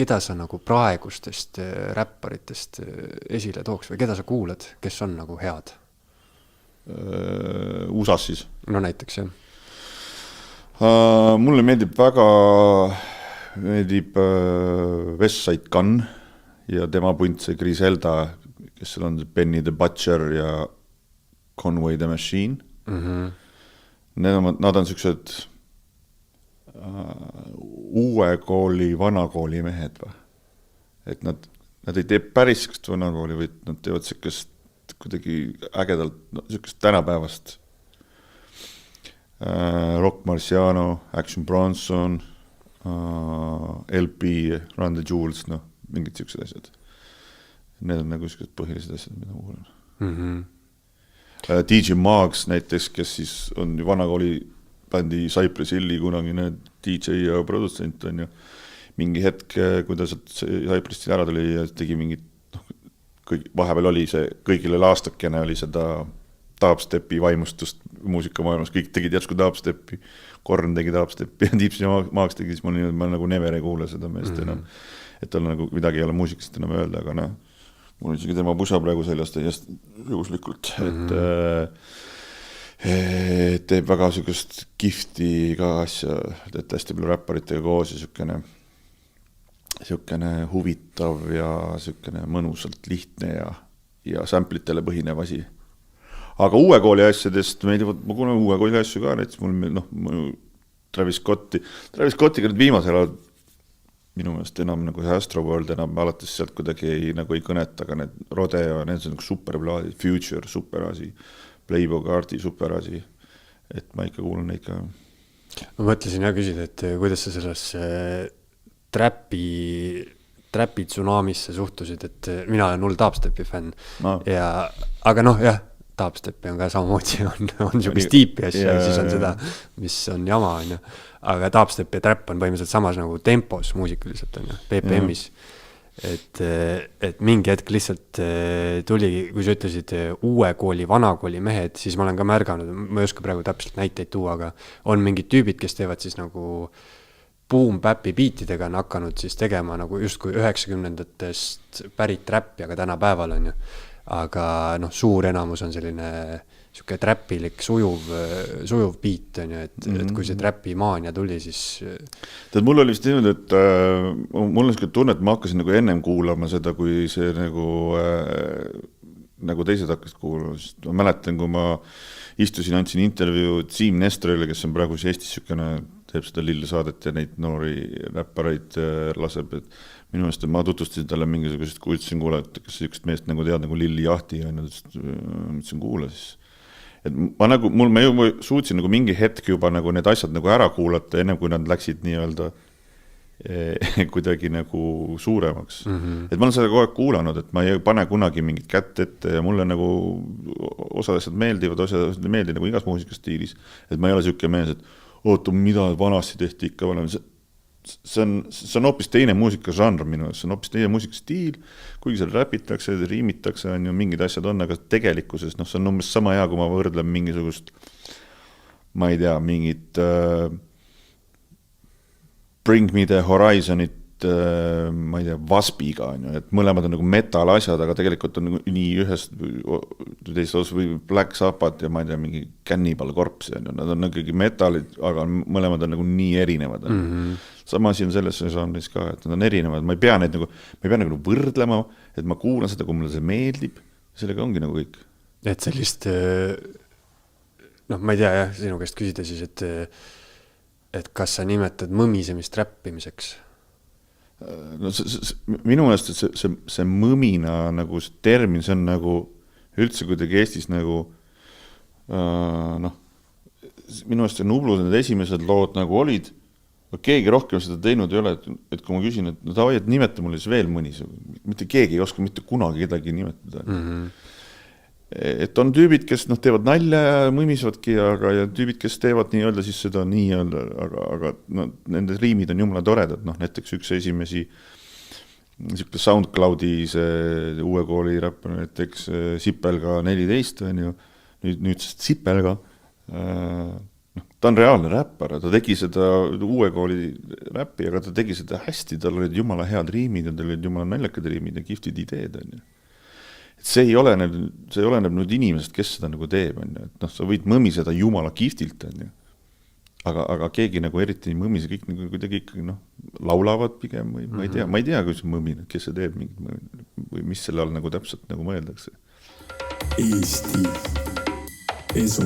keda sa nagu praegustest räpparitest esile tooks või keda sa kuulad, kes on nagu head? USAs siis? No näiteks, jah. Mulle meeldib väga Westside Gunn ja tema punt see Griselda, kes seal on Benny the Butcher ja Conway the Machine. Nad on sellised uue kooli, vana kooli mehed või? Et nad ei tee päris sellist vana kooli, vaid nad teevad sellist kuidagi ägedalt, sellist tänapäevast Rock Marciano, Action Bronson, LP, Run the Jewels, mingid sellised asjad. Need on nagu sellised põhilised asjad, mida ma kuulen. DJ Maggs näiteks, kes siis on vana kooli bändi Cypress Hilli kunagine DJ ja produtsent on ju. Mingi hetk, kui ta Cypressil ära tuli ja tegi mingit, vahepeal oli see kõigile aastakene oli seda dubstepi vaimustust muusikamaailmas, kõik tegid järsku dubstepi, Korn tegi dubstepi ja DJ Maggs tegi, siis ma nagu never ei kuule seda meest enam, et tal nagu midagi ei ole muusikast enam öelda, aga mul on isegi tema pusa praegu seljast juhuslikult, et teeb väga sellist gifti ka asja, et hästi palju räpparitega koos ja siukene huvitav ja siukene mõnusalt lihtne ja samplitele põhinev asi. Aga uue kooli asjadest meeldivad, ma kuulen uue kooli asju ka, näiteks mul Travis Scottiga nüüd viimasel ajal minu meelest enam nagu see Astroworld enam alates sealt kuidagi ei kõneta, aga need Rodeo, need on nagu superplaadid, Future, superasi, Playboy Cardi, superasi, et ma ikka kuulen neid ka. Ma mõtlesin ja küsida, et kuidas sa sellesse trappi tsunamisse suhtusid, et mina olen hull dubstepi fänn, aga jah, dubstepi on ka samamoodi, on siukest tiipi asja ja siis on seda, mis on jama, on ju. Aga dubstep ja trap on põhimõtteliselt samas nagu tempos muusikaliselt on ju, BPM-is. Et mingi hetk lihtsalt tuli, kui sa ütlesid uue kooli, vana kooli mehed, siis ma olen ka märganud, ma ei oska praegu täpselt näiteid tuua, aga on mingid tüübid, kes teevad siis nagu boom-bappi biitidega on hakanud siis tegema nagu justkui 90-ndatest pärit trappi, aga tänapäeval on ju. Aga suur enamus on selline siuke trappilik, sujuv beat on ju, et kui see trappi maania tuli, siis... Mul oli vist niimoodi, et mul on selline tunne, et ma hakkasin nagu ennem kuulama seda, kui see nagu teised hakkasid kuulama. Ma mäletan, kui ma istusin, andsin intervjuu Siim Nestorile, kes on praegu Eestis siukene, teeb seda lille saadet ja neid noori räppareid laseb, et minu meelest ma tutvustasin talle mingisugusest, kui ütlesin kuule, et kas siukest meest nagu tead nagu Lilli Jahti ja ütlesin kuule siis. Et ma suutsin nagu mingi hetk juba nagu need asjad nagu ära kuulata, ennem kui nad läksid nii-öelda kuidagi nagu suuremaks. Et ma olen seda kogu aeg kuulanud, et ma ei pane kunagi mingit kätt ette ja mulle nagu osad asjad meeldivad, osad ei meeldi nagu igas muusikastiilis. Et ma ei ole siuke mees, et oota, mida vanasti tehti ikka vanem. See on hoopis teine muusikažanr minu, see on hoopis teine muusikastiil, kuigi seal räpitakse, riimitakse, on ju mingid asjad on, aga tegelikkuses see on umbes sama hea, kui ma võrdlen mingisugust, ma ei tea, mingit Bring Me the Horizonit, ma ei tea, Waspiga, on ju, et mõlemad on nagu metal asjad, aga tegelikult on nagu nii ühest teist osas või Black Sabbath ja ma ei tea, mingi Cannibal Corpse, on ju, nad on ikkagi metalid, aga mõlemad on nagu nii erinevad. Sama asi on selles žanris ka, et nad on erinevad, ma ei pea nagu võrdlema, et ma kuulan seda, kui mulle see meeldib, sellega ongi nagu kõik. Et sellist, ma ei tea jah, sinu käest küsida siis, et kas sa nimetad mõmisemist räppimiseks? Minu meelest see mõmina nagu see termin, see on nagu üldse kuidagi Eestis nagu minu meelest see Nublus, need esimesed lood nagu olid, keegi rohkem seda teinud ei ole, et kui ma küsin, et nimeta mulle siis veel mõni, mitte keegi ei oska mitte kunagi kedagi nimetada. Et on tüübid, kes teevad nalja ja mõmisvadki, ja tüübid, kes teevad nii-öelda siis seda nii-öelda, aga nende riimid on jumala toredad, näiteks üks esimesi SoundCloudi see uue kooli räppar, näiteks Sipelga 14 on ju, nüüd Sipelga ta on reaalne räppar, ta tegi seda uue kooli räppi, aga ta tegi seda hästi, tal olid jumala head riimid ja tal olid jumala naljakad riimid ja kihvtid ideed, on ju. Et see oleneb nüüd inimesest, kes seda nagu teeb, on ju. Et noh, sa võid mõmiseda jumala kihvtilt, on ju. Aga keegi nagu eriti ei mõmise, kõik nagu kuidagi ikkagi noh, laulavad pigem või ma ei tea, kui see mõmin, kes see teeb mingit või mis selle all nagu täpselt nagu mõeldakse. Eesti Esu